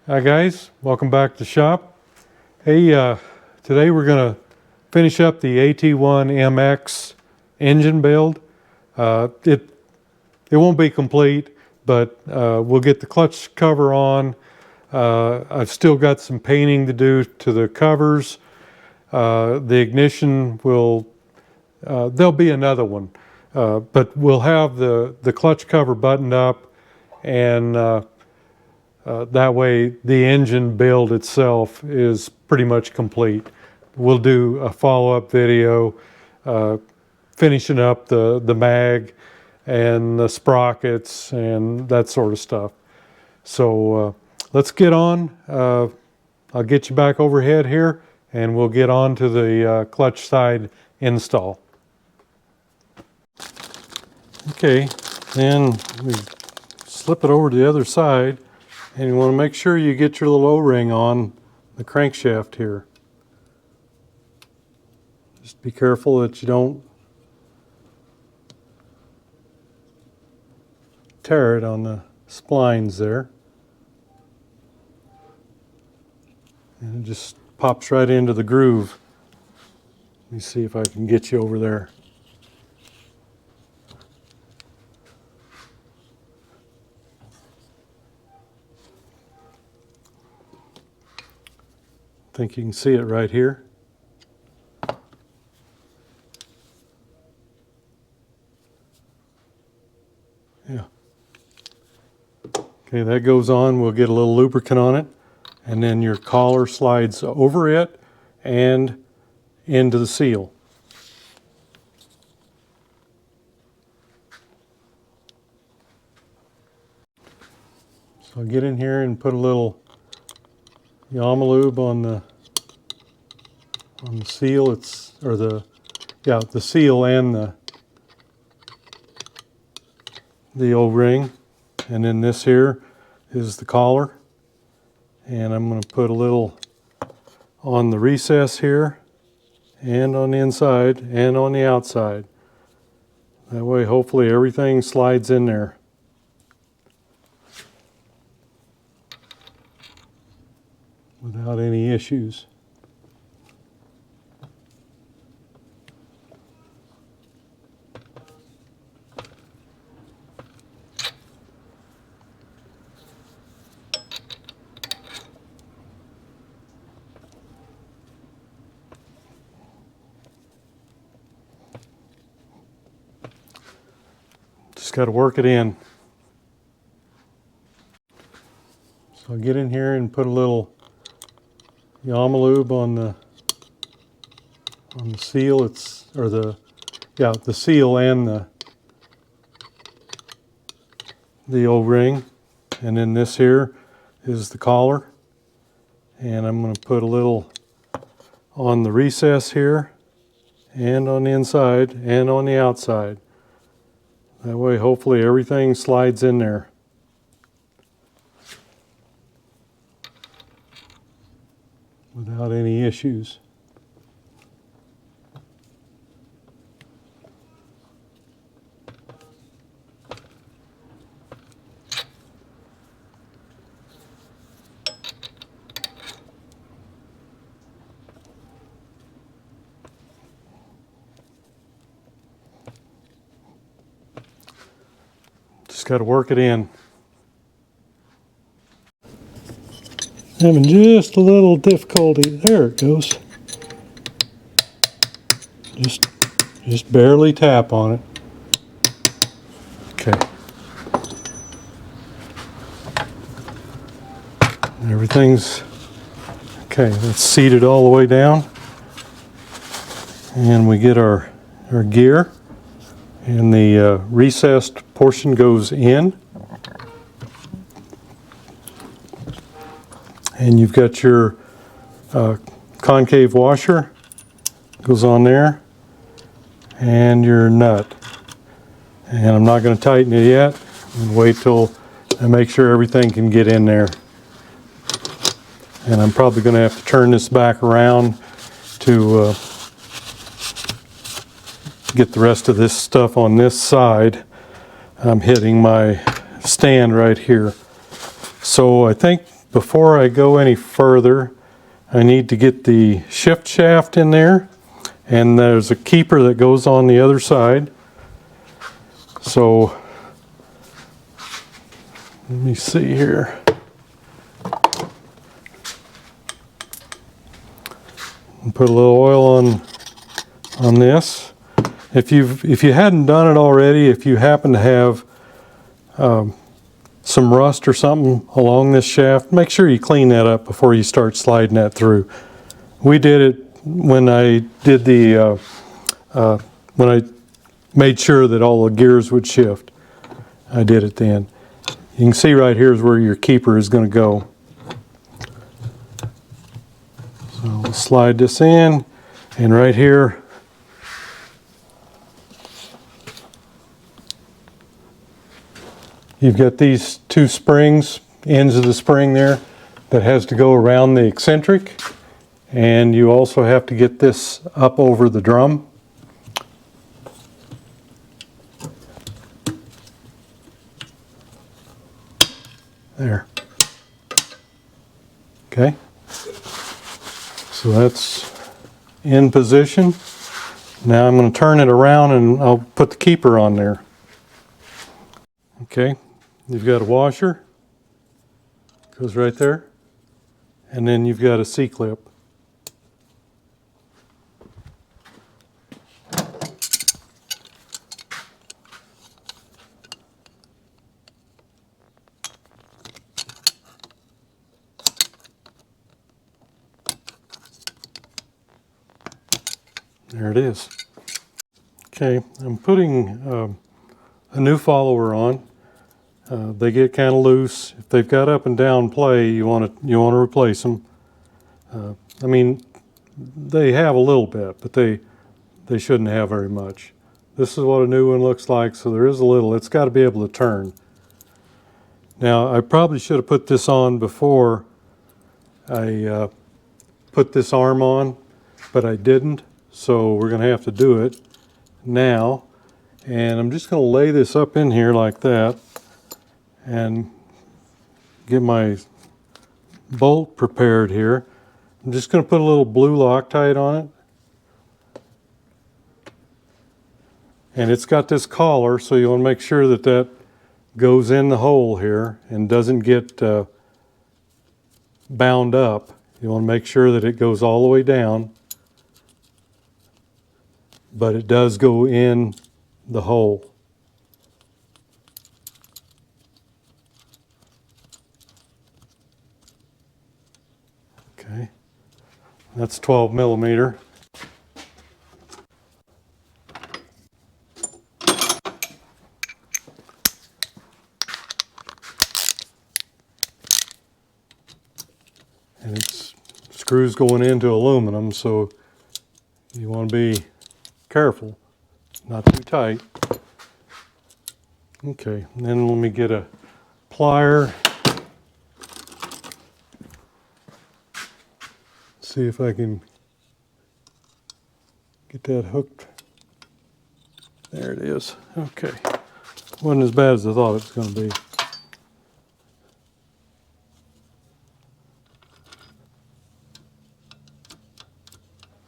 Hi guys, welcome back to the shop. Hey, today we're going to finish up the AT-1 MX engine build. It won't be complete, but we'll get the clutch cover on. I've still got some painting to do to the covers. The ignition will, there'll be another one, but we'll have the clutch cover buttoned up, and that way the engine build itself is pretty much complete. We'll do a follow-up video finishing up the mag and the sprockets and that sort of stuff. So let's get on. I'll get you back overhead here and we'll get on to the clutch side install. Okay, then we slip it over to the other side. And you want to make sure you get your little O-ring on the crankshaft here. Just be careful that you don't tear it on the splines there. And it just pops right into the groove. Let me see if I can get you over there. I think you can see it right here. Yeah. Okay, that goes on. We'll get a little lubricant on it, and then your collar slides over it and into the seal. So I'll get in here and put a little Yamaha lube on the seal. It's the seal and the O-ring, and then this here is the collar, and I'm going to put a little on the recess here and on the inside and on the outside. That way hopefully everything slides in there. Without any issues. Just got to work it in. So I'll get in here and put a little Yamaha lube on the seal. It's the seal and the O-ring, and then this here is the collar, and I'm going to put a little on the recess here and on the inside and on the outside. That way hopefully everything slides in there. Without any issues. Just got to work it in. Having just a little difficulty. There it goes. Just barely tap on it. Okay. Everything's okay. That's seated all the way down, and we get our gear, and the recessed portion goes in. And you've got your concave washer, goes on there, and your nut. And I'm not going to tighten it yet. I'm going to wait till I make sure everything can get in there. And I'm probably going to have to turn this back around to get the rest of this stuff on this side. I'm hitting my stand right here. So I think before I go any further, I need to get the shift shaft in there, and there's a keeper that goes on the other side. So let me see here. Put a little oil on this. If you hadn't done it already, if you happen to have some rust or something along this shaft, make sure you clean that up before you start sliding that through. We did it when I did the when I made sure that all the gears would shift. I did it then. You can see right here is where your keeper is going to go. So we'll slide this in, and right here you've got these two springs, ends of the spring there, that has to go around the eccentric, and you also have to get this up over the drum. There. Okay. So that's in position. Now I'm going to turn it around and I'll put the keeper on there. Okay. You've got a washer. Goes right there. And then you've got a C-clip. There it is. Okay, I'm putting a new follower on. They get kind of loose. If they've got up and down play, you want to replace them. I mean, they have a little bit, but they shouldn't have very much. This is what a new one looks like, so there is a little. It's got to be able to turn. Now, I probably should have put this on before I put this arm on, but I didn't. So we're going to have to do it now. And I'm just going to lay this up in here like that and get my bolt prepared here. I'm just going to put a little blue Loctite on it. And it's got this collar, so you want to make sure that that goes in the hole here and doesn't get bound up. You want to make sure that it goes all the way down, but it does go in the hole. Okay, that's 12 millimeter. And it's screws going into aluminum, so you want to be careful, not too tight. Okay, and then let me get a plier. See if I can get that hooked. There it is. Okay, wasn't as bad as I thought it was going to be.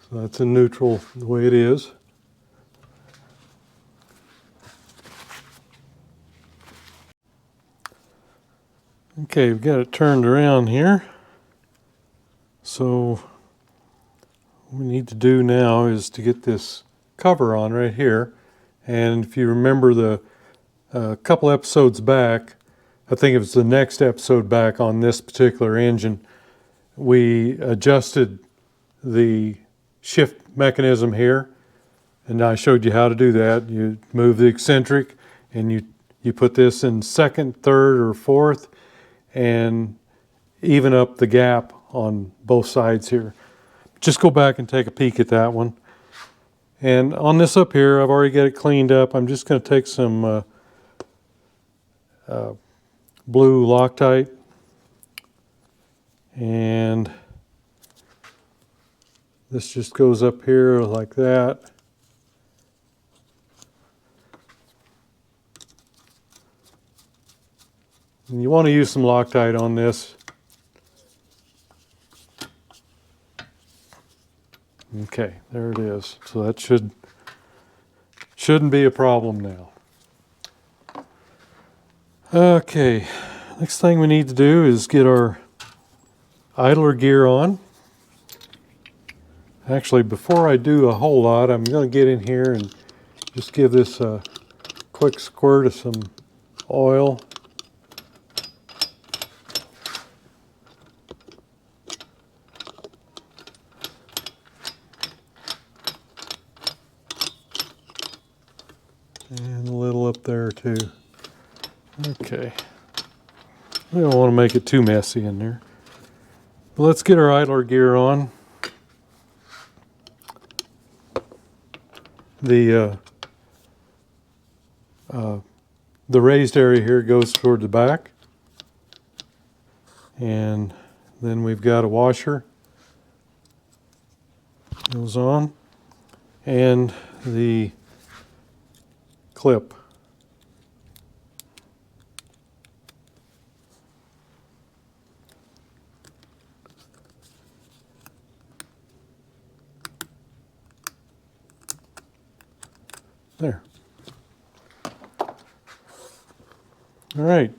So that's in neutral the way it is. Okay, we've got it turned around here. So what we need to do now is to get this cover on right here. And if you remember the couple episodes back, I think it was the next episode back on this particular engine, we adjusted the shift mechanism here, and I showed you how to do that. You move the eccentric and you put this in second, third, or fourth and even up the gap on both sides here. Just go back and take a peek at that one. And on this up here, I've already got it cleaned up. I'm just going to take some blue Loctite and this just goes up here like that. And you want to use some Loctite on this. Okay, there it is. So that shouldn't be a problem now. Okay, next thing we need to do is get our idler gear on. Actually, before I do a whole lot, I'm going to get in here and just give this a quick squirt of some oil. And a little up there too. Okay. We don't want to make it too messy in there. But let's get our idler gear on. The raised area here goes toward the back. And then we've got a washer. Goes on. And the clip. There. All right.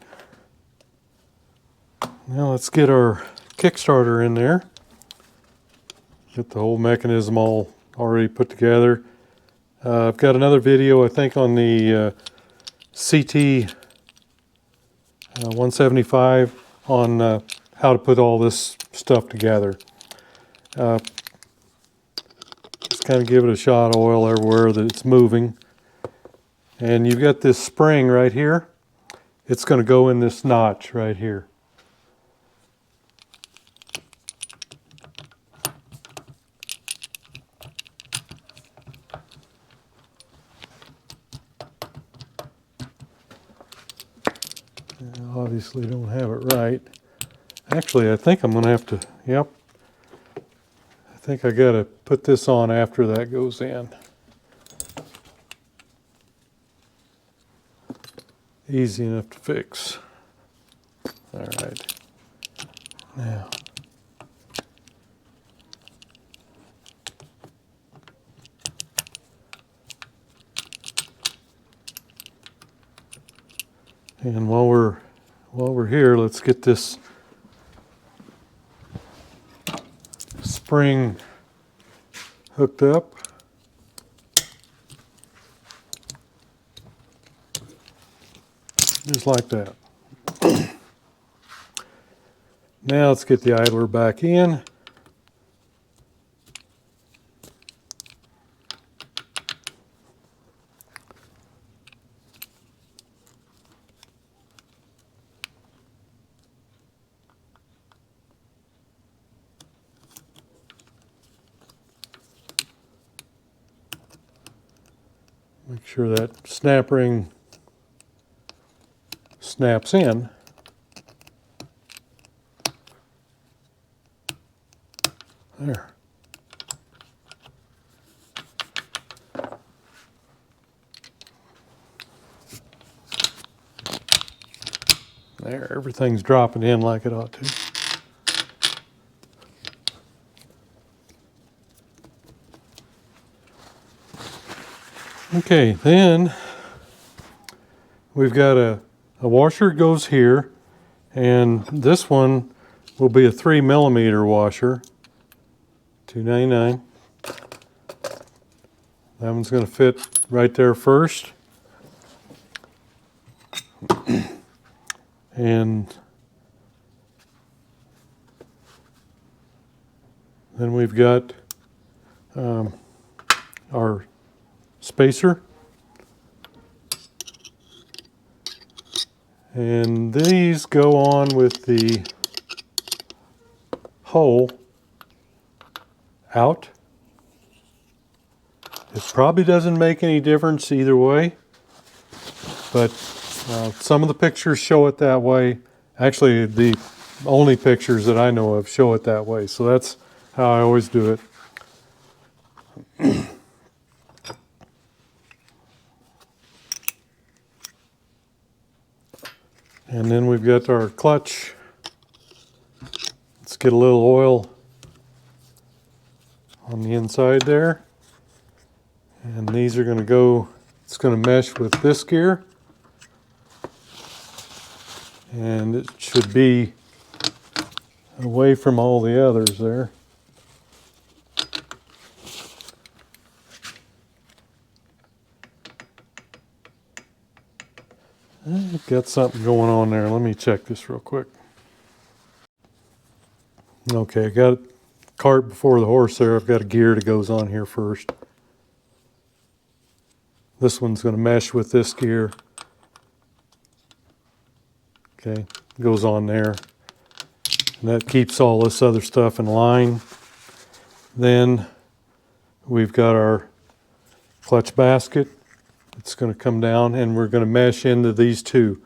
Now let's get our kickstarter in there. Get the whole mechanism all already put together. I've got another video, I think, on the CT 175 on how to put all this stuff together. Just kind of give it a shot of oil everywhere that it's moving. And you've got this spring right here. It's going to go in this notch right here. Obviously don't have it right. Actually, I think I'm going to have to, yep. I think I got to put this on after that goes in. Easy enough to fix. All right. Now. And while we're here, let's get this spring hooked up. Just like that. Now let's get the idler back in. Make sure that snap ring snaps in. There. There, everything's dropping in like it ought to. Okay, then we've got a washer goes here, and this one will be a 3mm washer, $2.99. That one's going to fit right there first. And then we've got our spacer. And these go on with the hole out. It probably doesn't make any difference either way, but some of the pictures show it that way. Actually, the only pictures that I know of show it that way, so that's how I always do it. And then we've got our clutch. Let's get a little oil on the inside there. And these are going to go, it's going to mesh with this gear. And it should be away from all the others there. I've got something going on there. Let me check this real quick. Okay, I got a cart before the horse there. I've got a gear that goes on here first. This one's going to mesh with this gear. Okay, goes on there. And that keeps all this other stuff in line. Then we've got our clutch basket. It's going to come down and we're going to mesh into these two.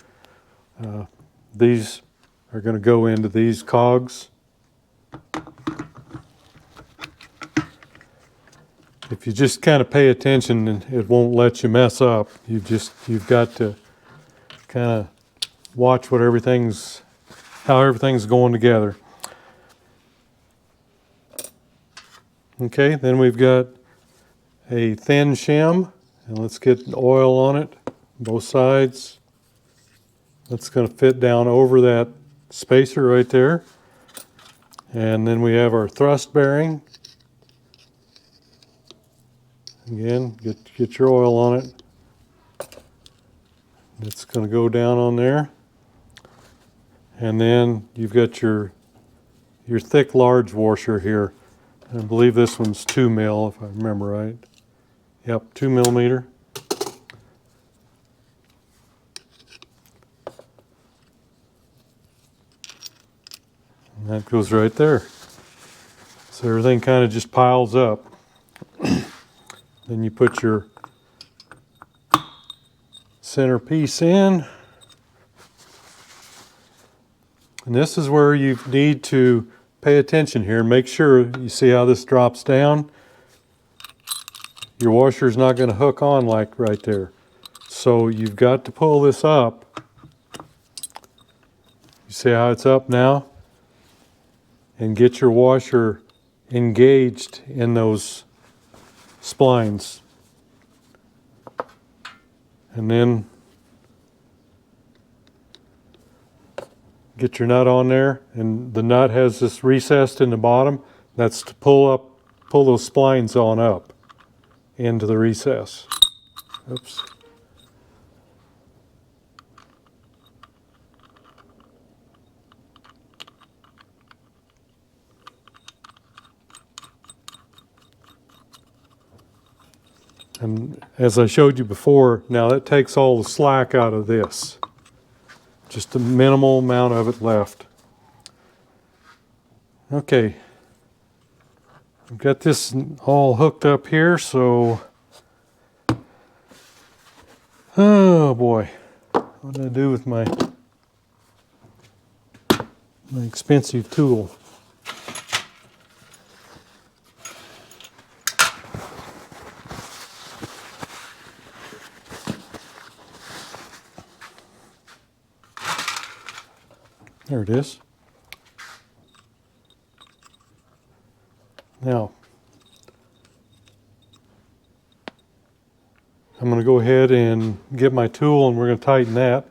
These are going to go into these cogs. If you just kind of pay attention, it won't let you mess up. You've got to kind of watch how everything's going together. Okay, then we've got a thin shim, and let's get oil on it, both sides. That's going to fit down over that spacer right there. And then we have our thrust bearing. Again, get your oil on it. It's going to go down on there. And then you've got your thick large washer here. I believe this one's 2 mil, if I remember right. Yep, 2 millimeter. And that goes right there. So everything kind of just piles up. Then you put your center piece in. And this is where you need to pay attention here. Make sure you see how this drops down. Your washer is not going to hook on like right there. So you've got to pull this up. You see how it's up now? And get your washer engaged in those splines. And then get your nut on there, and the nut has this recessed in the bottom. That's to pull those splines on up into the recess. Oops. And as I showed you before, now that takes all the slack out of this. Just a minimal amount of it left. Okay. I've got this all hooked up here, so... Oh boy. What did I do with my expensive tool? There it is. Now, I'm going to go ahead and get my tool and we're going to tighten that.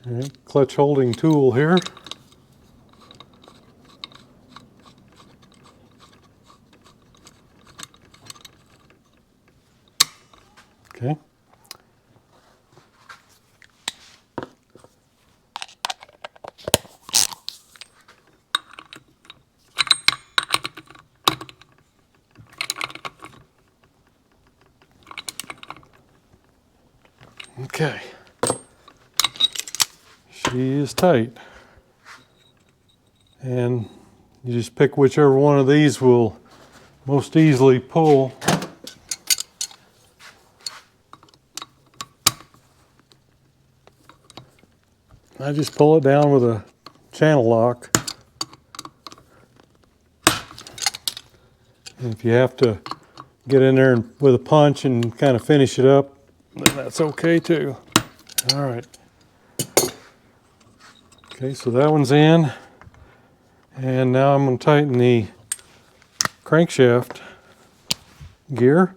All right, clutch holding tool here. Okay. Okay, she is tight, and you just pick whichever one of these will most easily pull. I just pull it down with a channel lock, and if you have to get in there and with a punch and kind of finish it up, then that's okay too. All right. Okay, so that one's in. And now I'm going to tighten the crankshaft gear.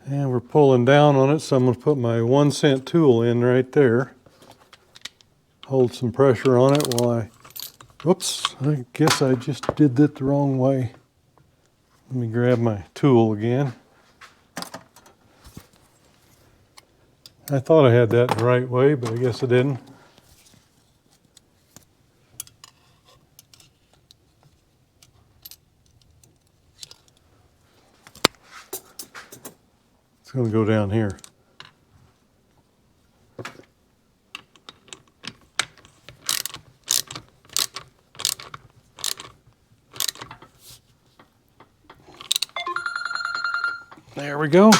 And we're pulling down on it, so I'm going to put my 1-cent tool in right there. Hold some pressure on it while whoops, I guess I just did that the wrong way. Let me grab my tool again. I thought I had that the right way, but I guess I didn't. It's going to go down here. There we go.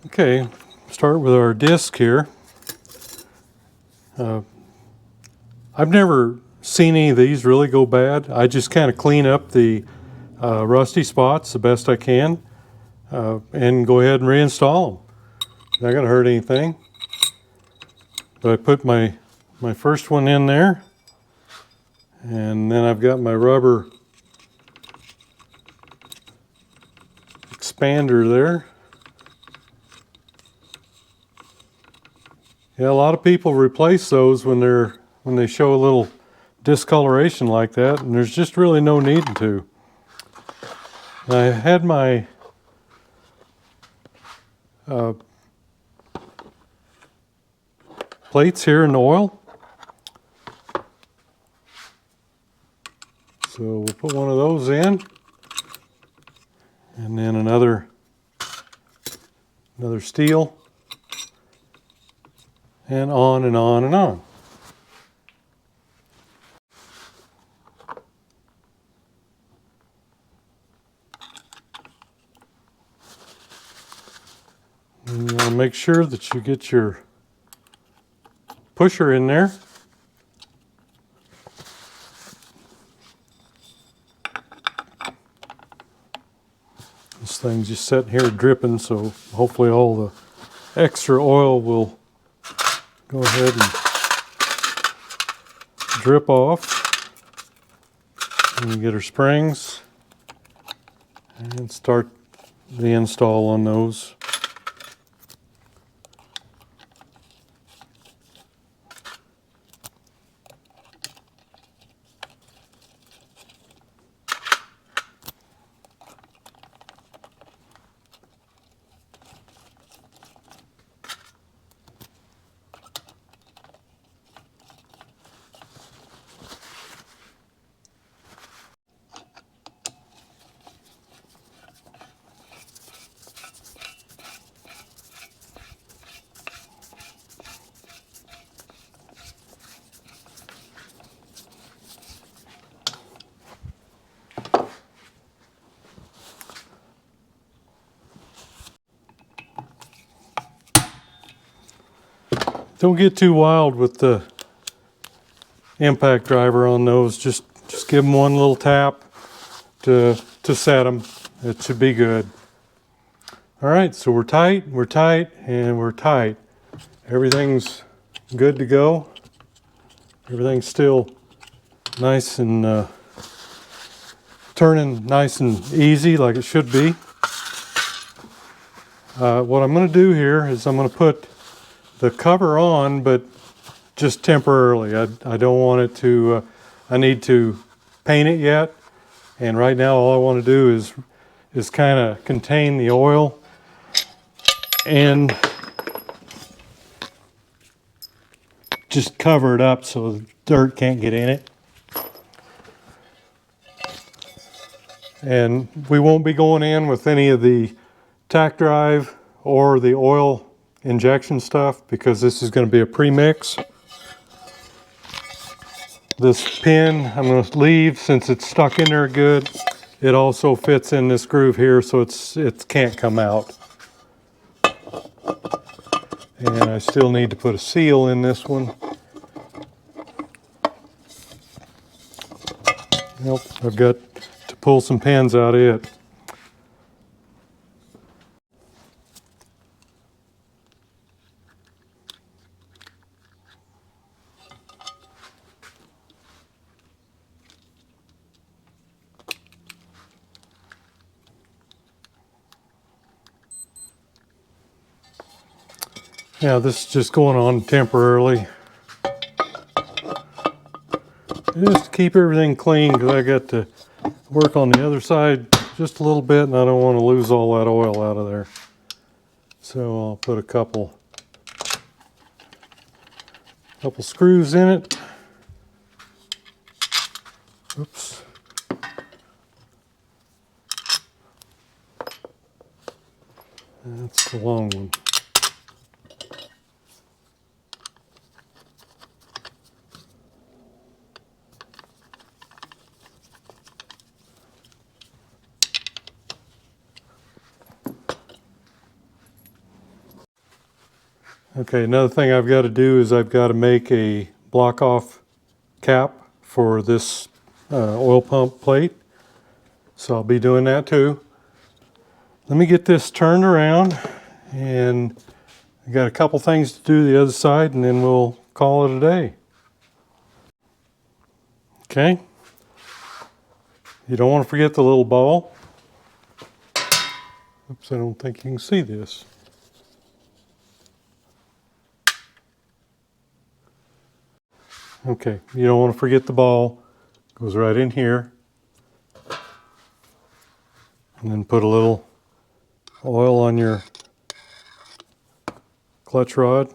Okay, start with our disc here. I've never seen any of these really go bad. I just kind of clean up the rusty spots the best I can and go ahead and reinstall them. Not going to hurt anything. But I put my first one in there, and then I've got my rubber expander there. Yeah, a lot of people replace those when they show a little discoloration like that, and there's just really no need to. I had my plates here in the oil. So we'll put one of those in, and then another steel, and on and on and on. And you want to make sure that you get your pusher in there. This thing's just sitting here dripping, so hopefully all the extra oil will go ahead and drip off. And you get our springs and start the install on those. Don't get too wild with the impact driver on those. Just give them one little tap to set them. It should be good. All right, so we're tight, and we're tight. Everything's good to go. Everything's still nice and turning nice and easy like it should be. What I'm going to do here is I'm going to put the cover on, but just temporarily. I don't want it to, I need to paint it yet. And right now all I want to do is kind of contain the oil and just cover it up so the dirt can't get in it. And we won't be going in with any of the tack drive or the oil injection stuff because this is going to be a pre-mix. This pin I'm going to leave since it's stuck in there good. It also fits in this groove here, so it can't come out. And I still need to put a seal in this one. Nope, I've got to pull some pins out of it. Yeah, this is just going on temporarily. Just to keep everything clean, because I got to work on the other side just a little bit and I don't want to lose all that oil out of there. So I'll put a couple screws in it. Oops. That's the long one. Okay, another thing I've got to do is I've got to make a block off cap for this oil pump plate. So I'll be doing that too. Let me get this turned around, and I got a couple things to do the other side, and then we'll call it a day. Okay. You don't want to forget the little ball. Oops, I don't think you can see this. Okay, you don't want to forget the ball. Goes right in here. And then put a little oil on your clutch rod.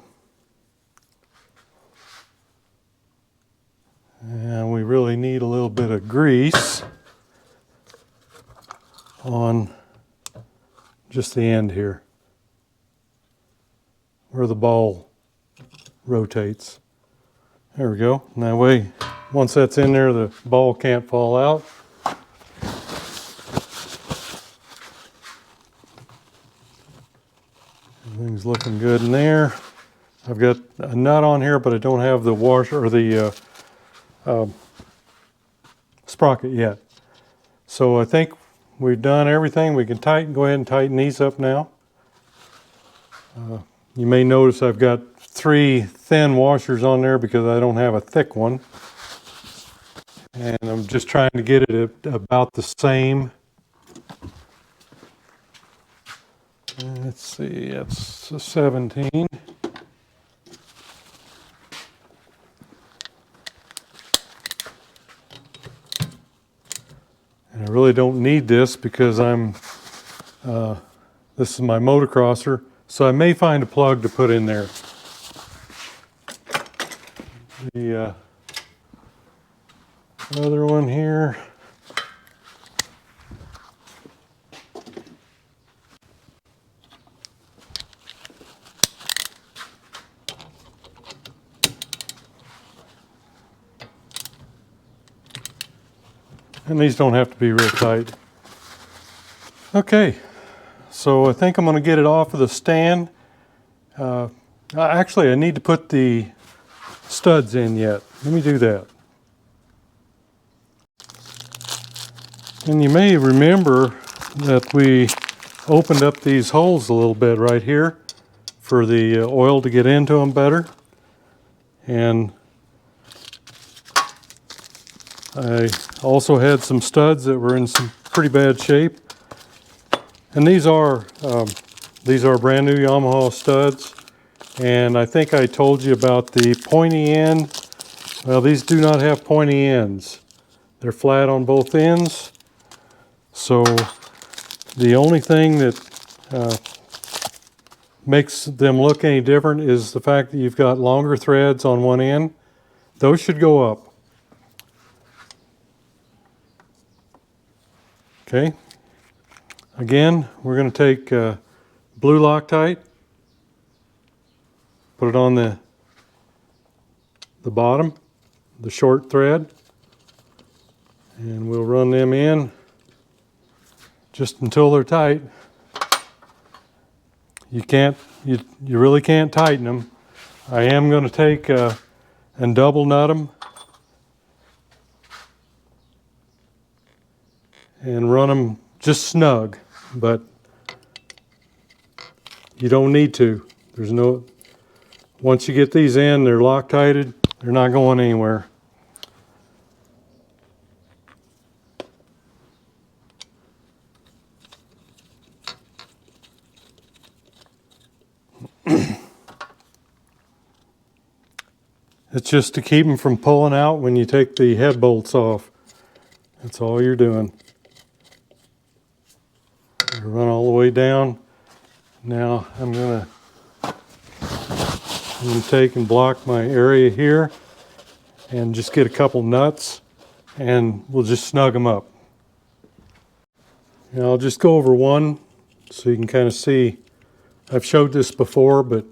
And we really need a little bit of grease on just the end here, where the ball rotates. There we go. And that way, once that's in there, the ball can't fall out. Everything's looking good in there. I've got a nut on here, but I don't have the washer or the sprocket yet. So I think we've done everything. We can go ahead and tighten these up now. You may notice I've got 3 thin washers on there because I don't have a thick one. And I'm just trying to get it at about the same. Let's see, that's a 17. And I really don't need this because this is my motocrosser, so I may find a plug to put in there. The other one here. And these don't have to be real tight. Okay, so I think I'm going to get it off of the stand. Actually, I need to put the studs in yet. Let me do that. And you may remember that we opened up these holes a little bit right here for the oil to get into them better. And I also had some studs that were in some pretty bad shape. And these are brand new Yamaha studs. And I think I told you about the pointy end. Well, these do not have pointy ends. They're flat on both ends. So the only thing that makes them look any different is the fact that you've got longer threads on one end. Those should go up. Okay. Again, we're going to take blue Loctite, put it on the bottom, the short thread, and we'll run them in just until they're tight. you really can't tighten them. I am going to take and double nut them and run them just snug, but you don't need to. There's no, once you get these in, they're Loctited, they're not going anywhere. It's just to keep them from pulling out when you take the head bolts off. That's all you're doing. You run all the way down. Now I'm gonna take and block my area here and just get a couple nuts and we'll just snug them up. Now I'll just go over one so you can kind of see. I've showed this before, but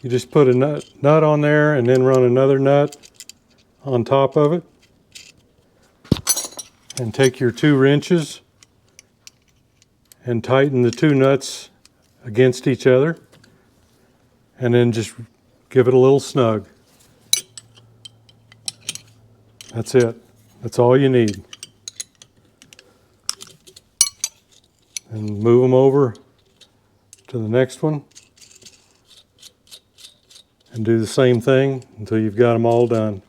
you just put a nut on there and then run another nut on top of it. And take your 2 wrenches and tighten the 2 nuts against each other. And then just give it a little snug. That's it. That's all you need. And move them over to the next one. And do the same thing until you've got them all done.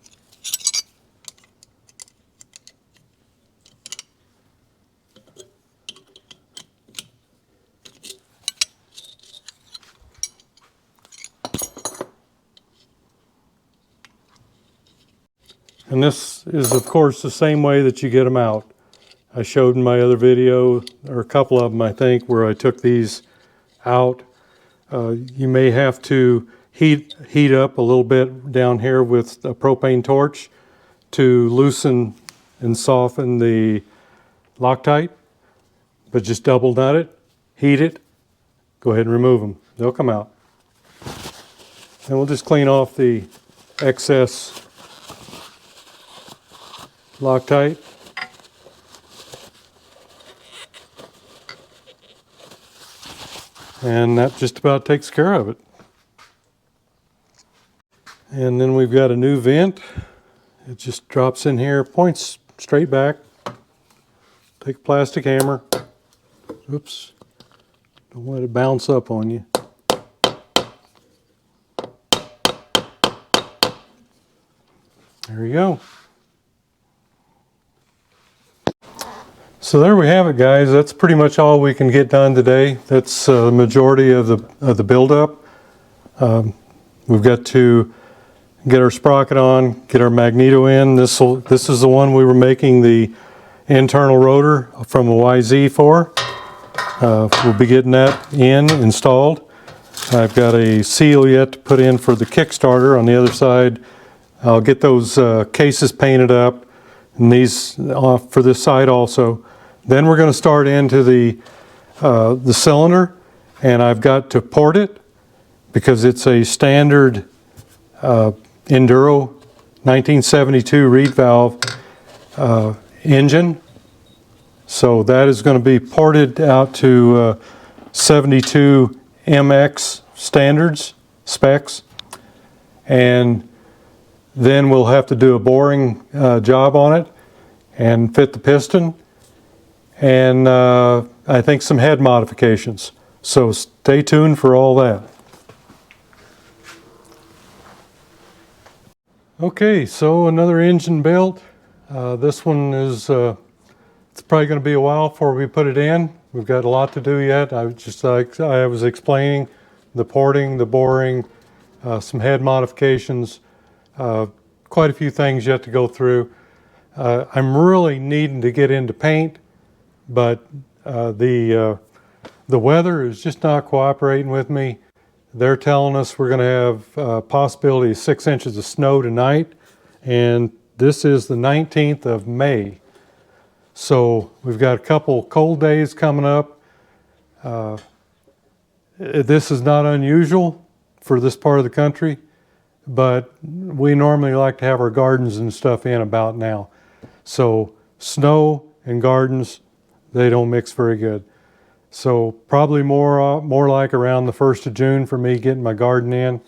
And this is, of course, the same way that you get them out. I showed in my other video, or a couple of them, I think, where I took these out. You may have to heat up a little bit down here with a propane torch to loosen and soften the Loctite, but just double nut it, heat it, go ahead and remove them. They'll come out. And we'll just clean off the excess Loctite. And that just about takes care of it. And then we've got a new vent. It just drops in here, points straight back. Take a plastic hammer. Oops. Don't let it bounce up on you. There you go. So there we have it, guys. That's pretty much all we can get done today. That's the majority of the buildup. We've got to get our sprocket on, get our magneto in. This is the one we were making the internal rotor from a YZ for. We'll be getting that installed. I've got a seal yet to put in for the kickstarter on the other side. I'll get those cases painted up, and these for this side also. Then we're going to start into the cylinder, and I've got to port it because it's a standard Enduro 1972 reed valve engine. So that is going to be ported out to 72 MX standards, specs. And then we'll have to do a boring job on it and fit the piston. And I think some head modifications. So stay tuned for all that. Okay, so another engine built. This one is, it's probably going to be a while before we put it in. We've got a lot to do yet. I was explaining the porting, the boring, some head modifications, quite a few things yet to go through. I'm really needing to get into paint, but the weather is just not cooperating with me. They're telling us we're going to have a possibility of 6 inches of snow tonight, and this is the 19th of May. So we've got a couple cold days coming up. This is not unusual for this part of the country, but we normally like to have our gardens and stuff in about now. So snow and gardens, they don't mix very good. So probably more like around the 1st of June for me getting my garden in.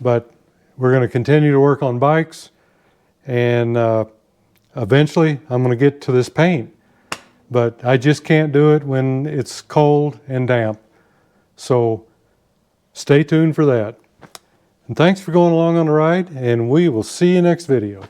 But we're going to continue to work on bikes, and eventually I'm going to get to this paint. But I just can't do it when it's cold and damp. So stay tuned for that. And thanks for going along on the ride, and we will see you next video.